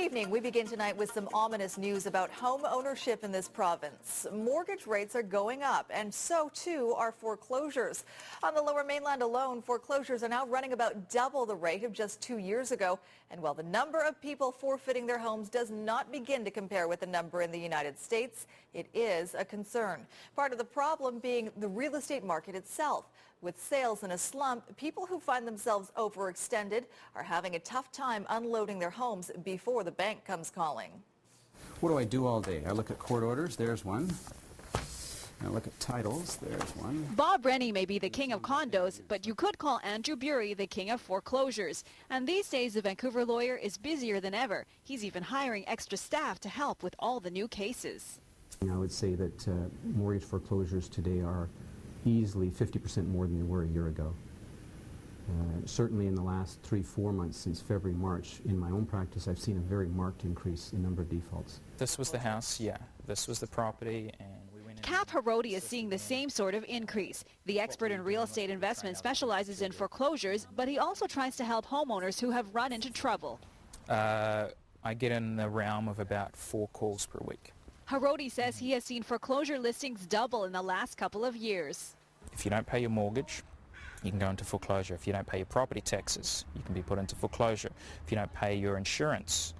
evening. We begin tonight with some ominous news about home ownership in this province. Mortgage rates are going up, and so too are foreclosures. On the Lower Mainland alone, foreclosures are now running about double the rate of just 2 years ago. And while the number of people forfeiting their homes does not begin to compare with the number in the United States, it is a concern. Part of the problem being the real estate market itself. With sales in a slump, people who find themselves overextended are having a tough time unloading their homes before the bank comes calling. What do I do all day? I look at court orders, there's one. I look at titles, there's one. Bob Rennie may be the king of condos, but you could call Andrew Bury the king of foreclosures. And these days, the Vancouver lawyer is busier than ever. He's even hiring extra staff to help with all the new cases. I would say that mortgage foreclosures today are easily 50% more than they were a year ago. Certainly in the last 3-4 months since February, March, in my own practice, I've seen a very marked increase in number of defaults. This was the house, yeah. This was the property, and we went in. Cap Harodi is seeing the same sort of increase. The expert in real estate investment specializes in foreclosures, but he also tries to help homeowners who have run into trouble. I get in the realm of about 4 calls per week. Harodi says he has seen foreclosure listings double in the last couple of years. If you don't pay your mortgage, you can go into foreclosure. If you don't pay your property taxes, you can be put into foreclosure. If you don't pay your insurance,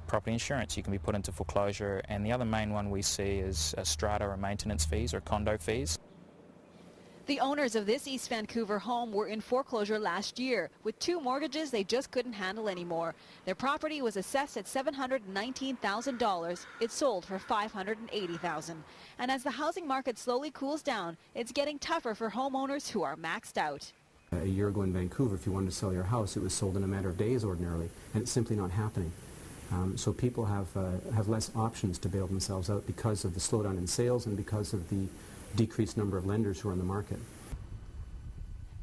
property insurance, you can be put into foreclosure. And the other main one we see is strata or maintenance fees or condo fees. The owners of this East Vancouver home were in foreclosure last year. With 2 mortgages they just couldn't handle anymore. Their property was assessed at $719,000. It sold for $580,000. And as the housing market slowly cools down, it's getting tougher for homeowners who are maxed out. A year ago in Vancouver, if you wanted to sell your house, it was sold in a matter of days ordinarily, and it's simply not happening. So people have less options to bail themselves out because of the slowdown in sales and because of the decreased number of lenders who are in the market.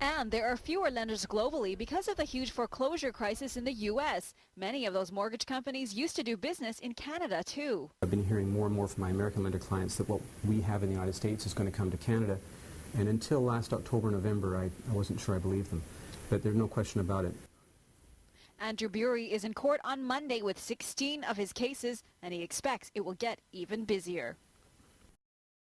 And there are fewer lenders globally because of the huge foreclosure crisis in the U.S. Many of those mortgage companies used to do business in Canada too. I've been hearing more and more from my American lender clients that what we have in the United States is going to come to Canada. And until last October, November, I wasn't sure I believed them. But there's no question about it. Andrew Bury is in court on Monday with 16 of his cases, and he expects it will get even busier.